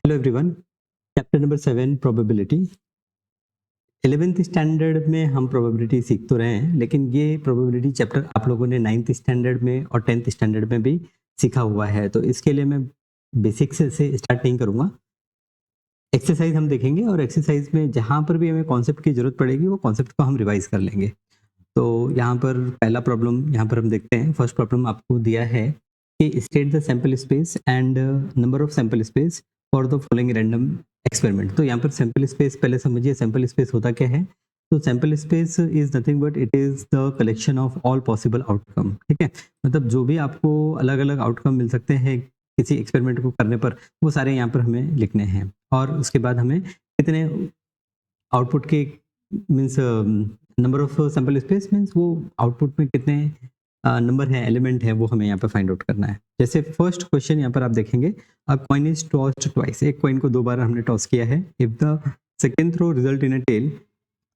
Hello everyone, chapter number 7 probability. 11th standard में हम probability सीख तो रहे हैं, लेकिन ये प्रोबेबिलिटी चैप्टर आप लोगों ने 9th स्टैंडर्ड में और 10th स्टैंडर्ड में भी सीखा हुआ है। तो इसके लिए मैं बेसिक्स से स्टार्ट नहीं करूँगा। एक्सरसाइज हम देखेंगे और एक्सरसाइज में जहाँ पर भी हमें कॉन्सेप्ट की जरूरत पड़ेगी वो कॉन्सेप्ट को हम रिवाइज कर लेंगे। तो यहाँ पर पहला प्रॉब्लम यहाँ पर हम देखते हैं। फर्स्ट प्रॉब्लम आपको दिया है कि state the sample space and number of sample space for the following random experiment. तो यहाँ पर सैंपल स्पेस पहले समझिए, सैंपल स्पेस होता क्या है। तो sample space is nothing but it is the collection of all possible outcome. ठीक है, मतलब जो भी आपको अलग अलग आउटकम मिल सकते हैं किसी एक्सपेरिमेंट को करने पर, वो सारे यहाँ पर हमें लिखने हैं। और उसके बाद हमें कितने आउटपुट के means number of sample space means वो आउटपुट में कितने नंबर है, एलिमेंट है, वो हमें यहाँ पर फाइंड आउट करना है। जैसे फर्स्ट क्वेश्चन यहाँ पर आप देखेंगे, a coin is tossed twice. एक कॉइन को 2 बार हमने टॉस किया है। If the second throw result in a tail,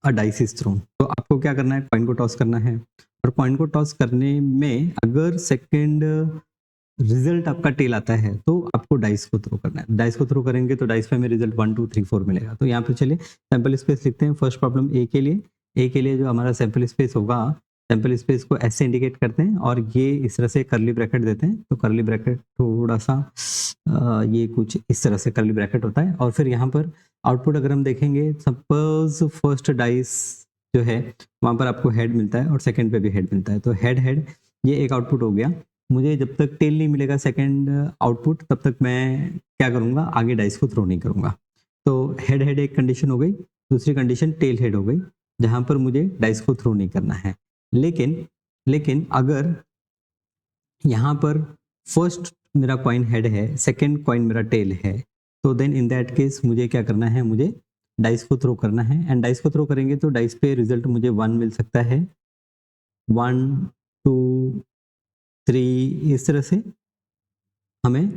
a dice is thrown. तो आपको क्या करना है, कॉइन को टॉस करना है। और कॉइन को टॉस करने में अगर सेकंड रिजल्ट आपका टेल आता है तो आपको डाइस को थ्रो करना है। डाइस को थ्रो करेंगे तो डाइस पे हमें रिजल्ट 1 2 3 4 मिलेगा। तो यहाँ पे चलिए सैंपल स्पेस लिखते हैं। फर्स्ट प्रॉब्लम ए के लिए, ए के लिए जो हमारा सैंपल स्पेस होगा, सैंपल स्पेस को ऐसे इंडिकेट करते हैं और ये इस तरह से करली ब्रैकेट देते हैं। तो करली ब्रैकेट थोड़ा सा ये कुछ इस तरह से करली ब्रैकेट होता है। और फिर यहाँ पर आउटपुट अगर हम देखेंगे, सपोज फर्स्ट डाइस जो है वहाँ पर आपको हेड मिलता है और सेकंड पे भी हेड मिलता है। तो हेड हेड ये एक आउटपुट हो गया। मुझे जब तक टेल नहीं मिलेगा सेकंड आउटपुट, तब तक मैं क्या करूंगा, आगे डाइस को थ्रो नहीं करूंगा। तो हेड हेड एक कंडीशन हो गई। दूसरी कंडीशन टेल हेड हो गई, जहां पर मुझे डाइस को थ्रो नहीं करना है। लेकिन अगर यहाँ पर फर्स्ट मेरा कॉइन हेड है, सेकंड कॉइन मेरा टेल है, तो देन इन दैट केस मुझे क्या करना है, मुझे डाइस को थ्रो करना है। एंड डाइस को थ्रो करेंगे तो डाइस पे रिजल्ट मुझे 1 मिल सकता है, 1 2 3, इस तरह से हमें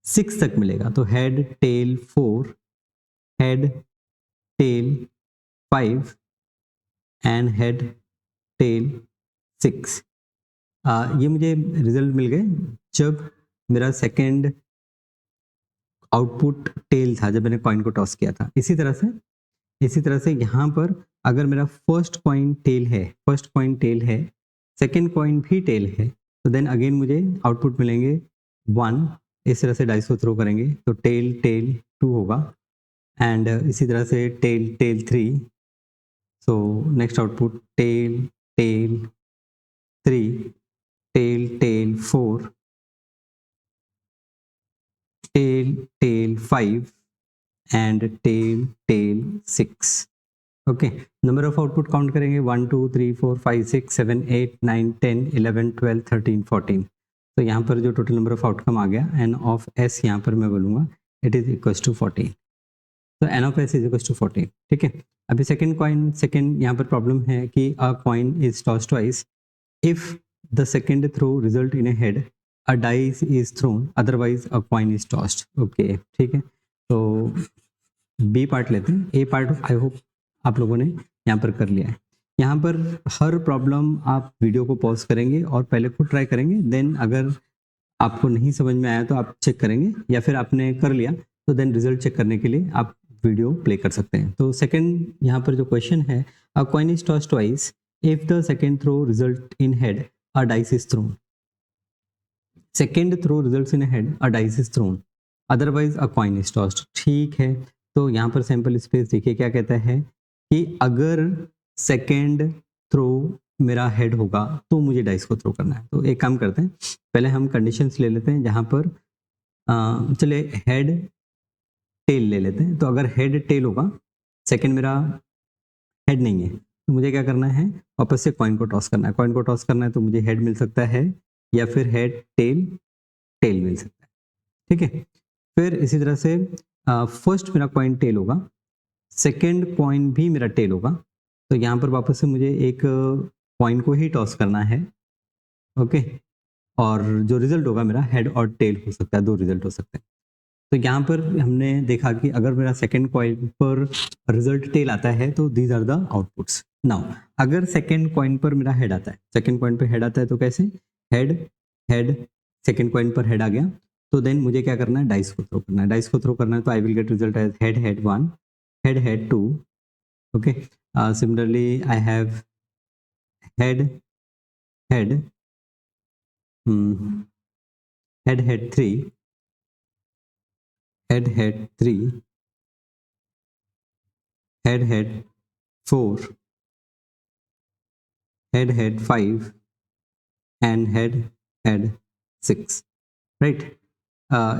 6 तक मिलेगा। तो head tail 4, head tail 5 and head tail 6। ये मुझे रिजल्ट मिल गए जब मेरा सेकंड आउटपुट टेल था, जब मैंने कॉइन को टॉस किया था। इसी तरह से यहाँ पर अगर मेरा फर्स्ट कॉइन टेल है, सेकंड कॉइन भी टेल है, तो देन अगेन मुझे आउटपुट मिलेंगे 1। इस तरह से डाइस को थ्रो करेंगे तो टेल टेल 2 होगा। एंड इसी तरह से tail tail 3। So next output tail tail 3, tail tail 4, tail tail 5 and tail tail 6। Okay, number of output count करेंगे 1 2 3 4 5 6 7 8 9 10 11 12 13 14। तो यहाँ पर जो टोटल नंबर ऑफ आउटकम आ गया, एन ऑफ एस यहाँ पर मैं बोलूँगा इट इज इक्वल टू 14। तो N of S is equal to 14। ठीक है, अभी सेकंड यहाँ पर प्रॉब्लम है कि a coin is toss twice. If the second throw result in a head, a dice is thrown, otherwise a coin is tossed. Okay, ठीक है। तो बी पार्ट लेते हैं। ए पार्ट आई होप आप लोगों ने यहाँ पर कर लिया है। यहाँ पर हर प्रॉब्लम आप वीडियो को पॉज करेंगे और पहले खुद ट्राई करेंगे, देन अगर आपको नहीं समझ में आया तो आप चेक करेंगे, या फिर आपने कर लिया तो देन रिजल्ट चेक करने के लिए आप वीडियो प्ले कर सकते हैं। तो सेकंड यहाँ पर जो क्वेश्चन है, a coin is tossed twice, if the second throw result in head, a dice is thrown. Second throw results in head, a dice is thrown, otherwise a coin is tossed. ठीक है, तो यहाँ पर sample space देखिए क्या कहता है कि अगर सेकंड थ्रो मेरा हेड होगा तो मुझे डाइस को थ्रो करना है। तो एक काम करते हैं, पहले हम कंडीशंस ले लेते हैं। जहाँ पर चले हेड टेल ले लेते हैं। तो अगर हेड टेल होगा, सेकंड मेरा हेड नहीं है, तो मुझे क्या करना है, वापस से कॉइन को टॉस करना है। कॉइन को टॉस करना है तो मुझे हेड मिल सकता है, या फिर हेड टेल टेल मिल सकता है। ठीक है, फिर इसी तरह से फर्स्ट मेरा कॉइन टेल होगा, सेकंड कॉइन भी मेरा टेल होगा। तो यहाँ पर वापस से मुझे एक कॉइन को ही टॉस करना है। ओके, और जो रिजल्ट होगा मेरा हेड और टेल हो सकता है, 2 रिजल्ट हो सकते हैं। तो यहाँ पर हमने देखा कि अगर मेरा सेकंड कॉइन पर रिजल्ट टेल आता है तो these are the outputs. Now अगर सेकंड कॉइन पर मेरा हेड आता है, सेकंड कॉइन पर हेड आता है तो कैसे, हेड हेड, सेकंड कॉइन पर हेड आ गया तो देन मुझे क्या करना है, डाइस को थ्रो करना है। डाइस को थ्रो करना है तो I will get result as head head 1, head head 2, okay. Similarly I have head head head head 3, head head 3, head head 4, head head 5 and head head 6, right.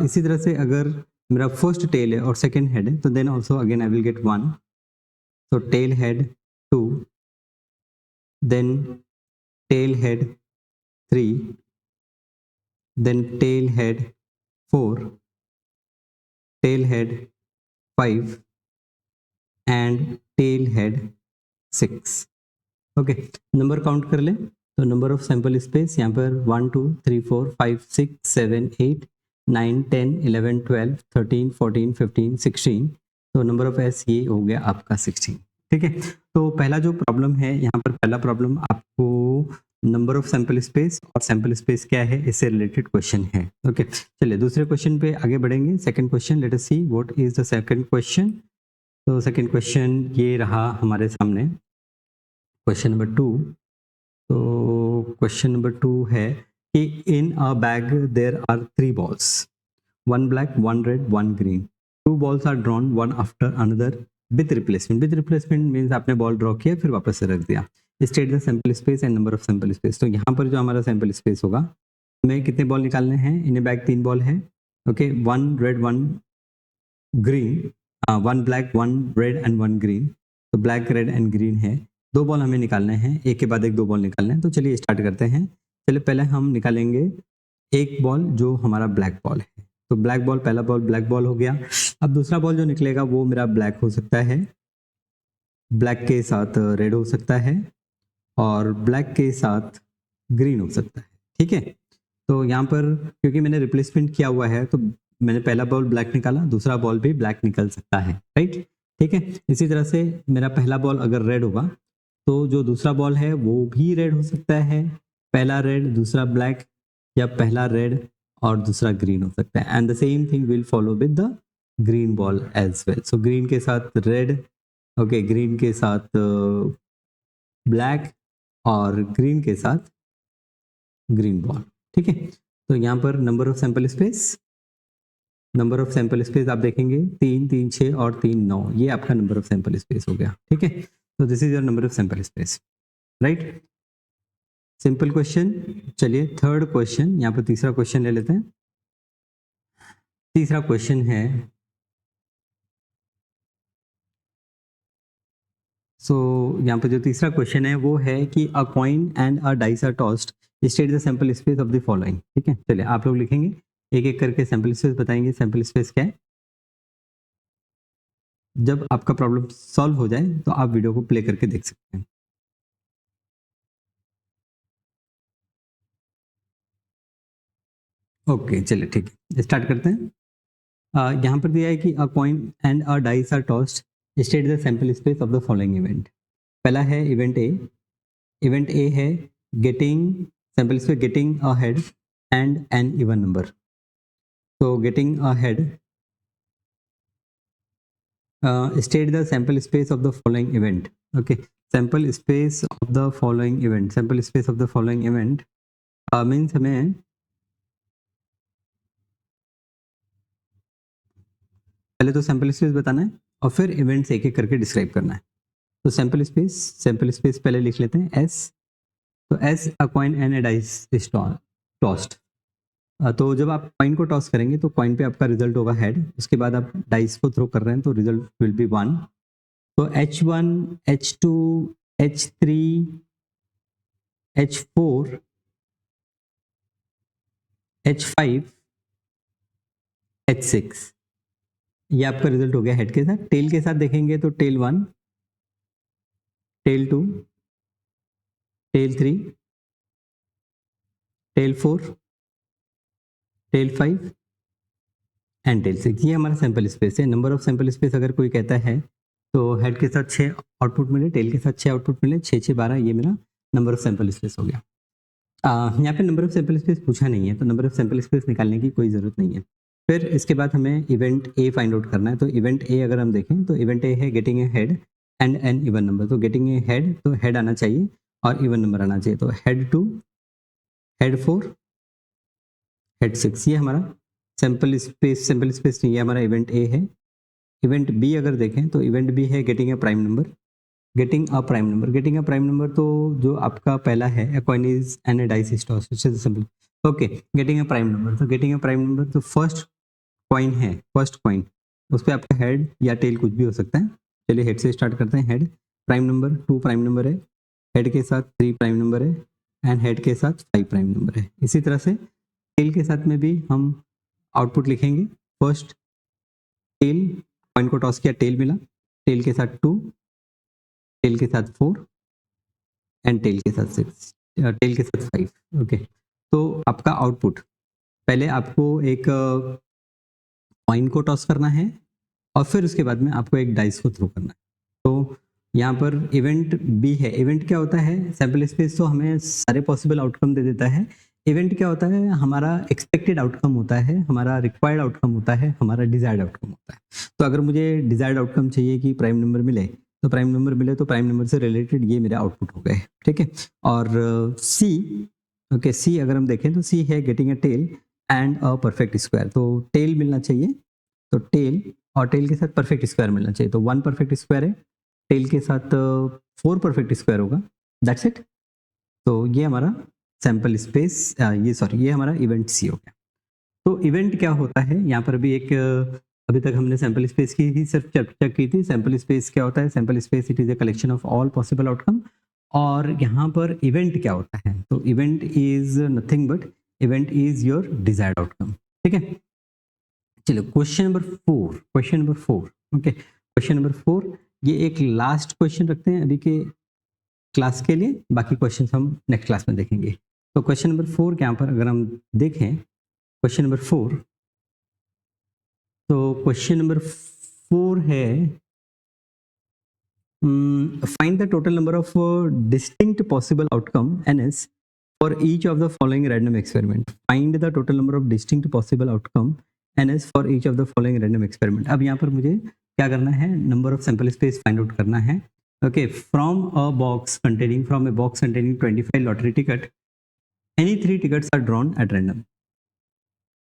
इसी तरह से अगर मेरा फर्स्ट टेल है और सेकंड हेड है तो then also again I will get 1, तो tail head 2, then tail head 3, then tail head 4, tail head 5 and tail head 6, okay. Number count कर ले तो नंबर ऑफ सैंपल स्पेस यहाँ पर 1 2 3 4 5 6 7 8 9 10 11 12 13 14 15 16, तो नंबर ऑफ एस ये हो गया आपका 16, ठीक है। तो पहला जो प्रॉब्लम है यहाँ पर, पहला प्रॉब्लम आपको नंबर ऑफ सैंपल स्पेस और सैंपल स्पेस क्या है इससे रिलेटेड क्वेश्चन है, ओके। चलिए दूसरे क्वेश्चन पे आगे बढ़ेंगे। Second question, let us see what is the second question. तो सेकंड क्वेश्चन ये रहा हमारे सामने, क्वेश्चन नंबर 2। तो क्वेश्चन नंबर 2 है कि in a bag there are 3 balls, 1 black 1 red 1 green, 2 balls are drawn one after another with replacement। with replacement means आपने ball draw किया फिर वापस से रख दिया। State the sample space and number of sample space. तो यहाँ पर जो हमारा सैंपल स्पेस होगा, हमें कितने बॉल निकालने हैं, इन ए बैग 3 बॉल है, okay. 1 red 1 green, 1 black 1 red and 1 green, तो ब्लैक रेड एंड ग्रीन है। 2 बॉल हमें निकालने हैं, एक के बाद एक 2 बॉल निकालने हैं। तो चलिए स्टार्ट करते हैं। चलिए पहले हम निकालेंगे एक बॉल जो हमारा ब्लैक बॉल है, तो ब्लैक बॉल, पहला बॉल ब्लैक बॉल हो गया। अब दूसरा बॉल जो निकलेगा वो मेरा ब्लैक हो सकता है, ब्लैक के साथ रेड हो सकता है और ब्लैक के साथ ग्रीन हो सकता है, ठीक है। तो यहाँ पर क्योंकि मैंने रिप्लेसमेंट किया हुआ है तो मैंने पहला बॉल ब्लैक निकाला, दूसरा बॉल भी ब्लैक निकल सकता है, राइट, ठीक है। इसी तरह से मेरा पहला बॉल अगर रेड होगा तो जो दूसरा बॉल है वो भी रेड हो सकता है, पहला रेड दूसरा ब्लैक, या पहला रेड और दूसरा ग्रीन हो सकता है। And the same thing will follow with the green ball as well. So green के साथ रेड, ओके, ग्रीन के साथ ब्लैक और ग्रीन के साथ ग्रीन बॉल, ठीक है। तो यहाँ पर number of sample space, number of sample space आप देखेंगे 3 3 6 और 3 9, ये आपका नंबर ऑफ सैंपल स्पेस हो गया, ठीक है। तो this is your number of sample space, right. Simple question. चलिए थर्ड क्वेश्चन, यहाँ पर तीसरा क्वेश्चन ले लेते हैं। तीसरा क्वेश्चन है, यहाँ पर जो तीसरा क्वेश्चन है वो है कि a coin and a dice are tossed, state the sample space of the following, ठीक है। चलिए आप लोग लिखेंगे, एक एक करके सैंपल स्पेस बताएंगे। सैंपल स्पेस क्या है? जब आपका प्रॉब्लम सॉल्व हो जाए तो आप वीडियो को प्ले करके देख सकते हैं। ओके चलिए ठीक है, स्टार्ट करते हैं। यहाँ पर दिया है कि a coin and a dice are tossed, state the sample space of the following event. पहला है इवेंट ए। इवेंट ए है getting, sample space getting a head and an even number. तो getting a head, state the sample space of the following event, okay। sample space of the following event, sample space of the following event means हमें पहले तो sample space बताना है और फिर events एक एक करके डिस्क्राइब करना है। तो सैंपल स्पेस पहले लिख लेते हैं एस। तो S a coin and A dice is tossed. तो जब आप कॉइन को टॉस करेंगे तो कॉइन पे आपका रिजल्ट होगा हेड, उसके बाद आप डाइस को थ्रो कर रहे हैं तो रिजल्ट विल बी 1। तो H1 H2 H3 H4 H5 H6, ये आपका रिजल्ट हो गया हेड के साथ। टेल के साथ देखेंगे तो tail 1, tail 2, tail 3, tail 4, tail 5 and tail 6, ये हमारा सैंपल स्पेस है। नंबर ऑफ सैंपल स्पेस अगर कोई कहता है तो हेड के साथ 6 आउटपुट मिले, टेल के साथ 6 आउटपुट मिले, 6 6 12, ये मेरा नंबर ऑफ सैंपल स्पेस हो गया। यहाँ पे नंबर ऑफ सैंपल स्पेस पूछा नहीं है, तो नंबर ऑफ सैंपल स्पेस निकालने की कोई ज़रूरत नहीं है। फिर इसके बाद हमें इवेंट ए फाइंड आउट करना है। तो इवेंट ए अगर हम देखें तो इवेंट ए है getting a head and an even number. तो गेटिंग ए हेड, तो हेड आना चाहिए और इवन नंबर आना चाहिए। तो हेड 2, हेड 4, हेड 6, ये हमारा सैंपल स्पेस नहीं, ये हमारा इवेंट ए है। इवेंट बी अगर देखें तो इवेंट बी है getting A prime number. Getting a prime number तो जो आपका पहला है, a coin is and a dice is tossed, which is simple. Okay, getting a prime number, तो गेटिंग अ प्राइम नंबर तो फर्स्ट कॉइन है, first coin उस पर आपका हेड या टेल कुछ भी हो सकता है। चलिए हेड से स्टार्ट करते हैं। Head prime number 2 prime number है, हेड के साथ 3 प्राइम नंबर है एंड हेड के साथ 5 प्राइम नंबर है। इसी तरह से टेल के साथ में भी हम आउटपुट लिखेंगे। फर्स्ट टेल, कॉइन को टॉस किया, टेल मिला, टेल के साथ 2, टेल के साथ 4 एंड टेल के साथ 6, टेल के साथ 5। ओके, तो आपका आउटपुट, पहले आपको एक कॉइन को टॉस करना है और फिर उसके बाद में आपको एक डाइस को थ्रो करना है। तो यहाँ पर इवेंट बी है। इवेंट क्या होता है? सैंपल स्पेस तो हमें सारे पॉसिबल आउटकम दे देता है। इवेंट क्या होता है? हमारा एक्सपेक्टेड आउटकम होता है, हमारा रिक्वायर्ड आउटकम होता है, हमारा डिजायर्ड आउटकम होता है। तो अगर मुझे डिजायर्ड आउटकम चाहिए कि प्राइम नंबर मिले, तो प्राइम नंबर मिले तो प्राइम नंबर से रिलेटेड ये मेरे आउटपुट हो गए, ठीक है। और सी, ओके, सी अगर हम देखें तो सी है getting a tail and a perfect square. तो टेल मिलना चाहिए, तो टेल और टेल के साथ परफेक्ट स्क्वायर मिलना चाहिए। तो 1 परफेक्ट स्क्वायर है, टेल के साथ 4 परफेक्ट स्क्वायर होगा, दैट्स इट। तो ये हमारा सैंपल स्पेस, ये हमारा इवेंट सी हो गया। तो इवेंट क्या होता है, यहाँ पर भी एक अभी तक हमने सैंपल स्पेस की ही सिर्फ चर्चा की थी। सैंपल स्पेस क्या होता है? Sample space it is a collection of all possible outcome. और यहाँ पर इवेंट क्या होता है? तो event is nothing but event is your desired outcome, ठीक है। चलो question number 4, okay, question number 4, ये एक लास्ट क्वेश्चन रखते हैं अभी के क्लास के लिए, बाकी क्वेश्चन हम नेक्स्ट क्लास में देखेंगे। तो क्वेश्चन नंबर 4 के यहाँ पर अगर हम देखें, क्वेश्चन नंबर 4, तो क्वेश्चन नंबर 4 है find the total number of distinct possible outcome ns for each of the following random experiment. Find the total number of distinct possible outcome ns for each of the following random experiment. अब यहाँ पर मुझे क्या करना है? Number of sample space find out करना है। Okay, from a box containing 25 lottery ticket, any 3 tickets are drawn at random.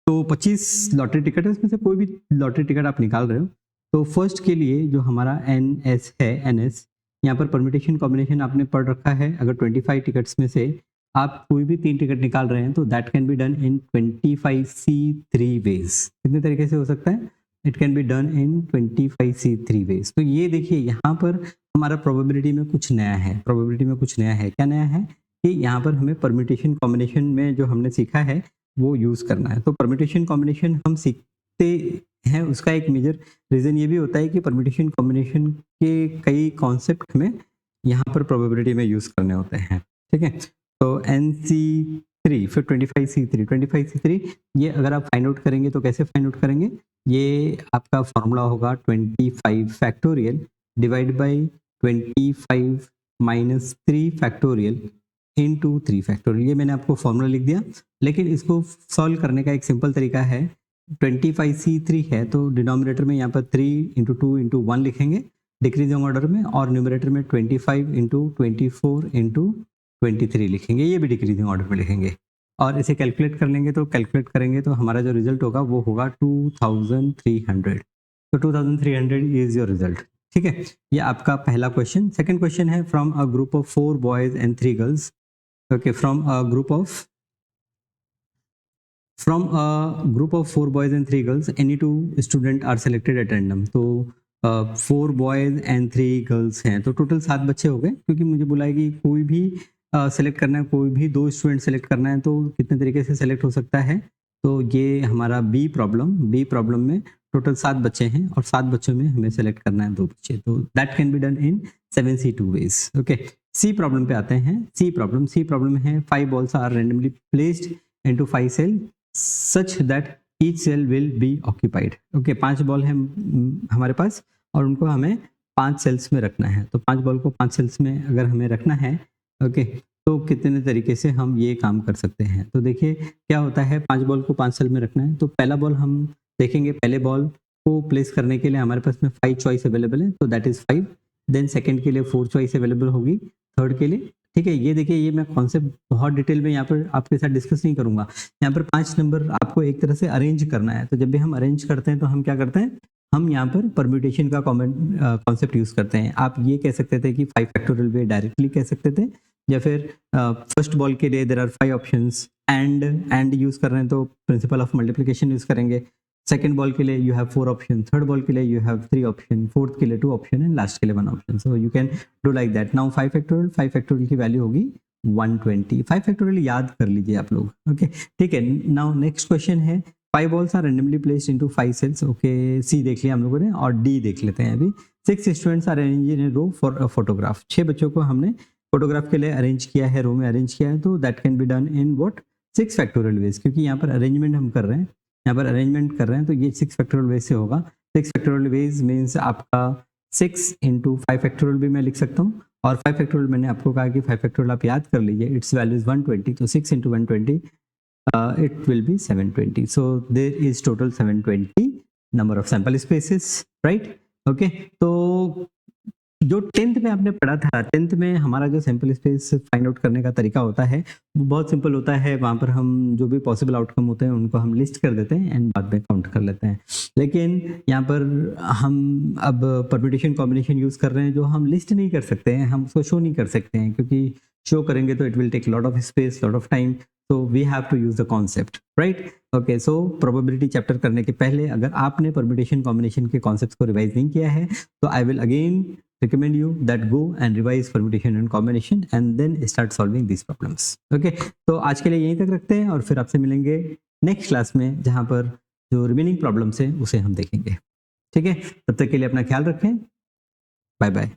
तो 25 लॉटरी टिकट है, इसमें से कोई भी लॉटरी टिकट आप निकाल रहे हो। तो फर्स्ट के लिए जो हमारा एन एस है, एन एस, यहाँ पर परमिटेशन कॉम्बिनेशन आपने पढ़ रखा है। अगर 25 टिकट्स में से आप कोई भी 3 टिकट निकाल रहे हैं तो that can be done in 25C3 ways. कितने तरीके से हो सकता है? It can be done in 25C3 ways. तो ये देखिए, यहाँ पर हमारा प्रोबेबिलिटी में कुछ नया है। क्या नया है? कि यहाँ पर हमें परमिटेशन कॉम्बिनेशन में जो हमने सीखा है वो यूज़ करना है। तो परमिटेशन कॉम्बिनेशन हम सीखते हैं, उसका एक मेजर रीज़न ये भी होता है कि परमिटेशन कॉम्बिनेशन के कई कॉन्सेप्ट हमें यहाँ पर प्रोबेबिलिटी में यूज़ करने होते हैं, ठीक है। तो NC3 फिर 25C3 ये अगर आप फाइंड आउट करेंगे तो कैसे फाइंड आउट करेंगे? ये आपका फॉर्मूला होगा 25 factorial divide by 25 minus 3 factorial into 3 factorial. ये मैंने आपको फॉर्मूला लिख दिया, लेकिन इसको सॉल्व करने का एक सिंपल तरीका है। 25C3 है तो डिनोमिनेटर में यहाँ पर 3 इंटू 2 इंटू 1 लिखेंगे डिक्रीजिंग ऑर्डर में, और न्यूमरेटर में 25 इंटू 24 इंटू 23 लिखेंगे, ये भी डिक्रीजिंग ऑर्डर में लिखेंगे। और इसे कैलकुलेट करेंगे तो हमारा जो रिजल्ट होगा वो होगा 2300। तो 2300 इज योर रिजल्ट, ठीक है। ये आपका पहला क्वेश्चन। सेकंड क्वेश्चन है from a group of 4 boys and 3 girls. Okay, from a group of 4 boys and 3 girls, any 2 student are selected at random। तो 4 boys and 3 girls हैं, तो टोटल 7 बच्चे हो गए, क्योंकि मुझे बोला है कि कोई भी सेलेक्ट करना है, कोई भी 2 स्टूडेंट सेलेक्ट करना है, तो कितने तरीके से सेलेक्ट हो सकता है? तो ये हमारा बी प्रॉब्लम में टोटल 7 बच्चे हैं और 7 बच्चों में हमें सेलेक्ट करना है 2 बच्चे, तो that can be done in 7C2 ways. Okay, C problem पे आते हैं। सी प्रॉब्लम है 5 balls are randomly placed into 5 cell such that each cell will be occupied. Okay, 5 ball है हमारे पास और उनको हमें 5 सेल्स में रखना है। तो 5 बॉल को 5 सेल्स में अगर हमें रखना है, ओके, तो कितने तरीके से हम ये काम कर सकते हैं। तो देखिए क्या होता है, 5 बॉल को 5 सेल में रखना है। तो पहला बॉल हम देखेंगे, पहले बॉल को प्लेस करने के लिए हमारे पास में 5 चॉइस अवेलेबल है, तो दैट इज 5। देन सेकंड के लिए 4 चॉइस अवेलेबल होगी, थर्ड के लिए, ठीक है। ये देखिए, ये मैं कॉन्सेप्ट बहुत डिटेल में यहाँ पर आपके साथ डिस्कस नहीं करूंगा। यहाँ पर 5 नंबर आपको एक तरह से अरेंज करना है। तो जब भी हम अरेंज करते हैं तो हम क्या करते हैं, हम यहाँ पर परम्यूटेशन का कॉन्सेप्ट यूज करते हैं। आप ये कह सकते थे कि 5 फैक्टोरियल वे डायरेक्टली कह सकते थे, या फिर फर्स्ट बॉल के लिए there are 5 options, and use कर रहे हैं तो प्रिंसिपल ऑफ मल्टीप्लिकेशन यूज करेंगे। सेकंड बॉल के लिए you have 4 option, third ball के लिए यू हैव 3 ऑप्शन, फोर्थ के लिए 2 ऑप्शन एंड लास्ट के लिए 1 option. So you can do like that. Now 5 factorial की वैल्यू होगी 120। 5 फैक्टोरियल याद कर लीजिए आप लोग, ओके, ठीक है। नाउ नेक्स्ट क्वेश्चन है, 5 balls are randomly placed into 5 cells, okay, सी देख लिया हम लोगों ने, और डी देख लेते हैं अभी। 6 students are arranged in a row for a photograph। 6 बच्चों को हमने फोटोग्राफ के लिए अरेंज किया है, रो में अरेंज किया है। तो that can be done in what, 6 factorial veg, क्योंकि यहाँ पर अरेंजमेंट हम कर रहे हैं, यहाँ पर अरेंजमेंट कर रहे हैं, तो ये 6 फैक्टोरियल वेज से होगा। 6 फैक्टोरियल वेज मीन्स आपका 6 into 5 फैक्टोरियल भी मैं लिख सकता हूँ, और 5 फैक्टोरियल मैंने आपको कहा कि 5 फैक्टोरियल आप याद कर लीजिए, इट्स वैल्यू इज 120, तो 6 into 120 it will be 720. So there is total 720 number of sample spaces, right? Okay, तो जो 10th में आपने पढ़ा था, 10th में हमारा जो सैंपल स्पेस फाइंड आउट करने का तरीका होता है वो बहुत सिंपल होता है। वहाँ पर हम जो भी पॉसिबल आउटकम होते हैं उनको हम लिस्ट कर देते हैं एंड बाद में काउंट कर लेते हैं। लेकिन यहाँ पर हम अब परम्यूटेशन कॉम्बिनेशन यूज कर रहे हैं, जो हम लिस्ट नहीं कर सकते हैं, हम उसको शो नहीं कर सकते हैं, क्योंकि शो करेंगे तो it will take lot of space, lot of time. So we have to use the concept, right? Okay, so probability chapter करने के पहले अगर आपने permutation combination के concepts को revise नहीं किया है तो I will again recommend you that go and revise permutation and combination and then start solving these problems. Okay, तो आज के लिए यहीं तक रखते हैं और फिर आपसे मिलेंगे नेक्स्ट क्लास में, जहाँ पर जो रिमेनिंग प्रॉब्लम्स हैं उसे हम देखेंगे। ठीक है, तब तक के लिए अपना ख्याल रखें, बाय बाय।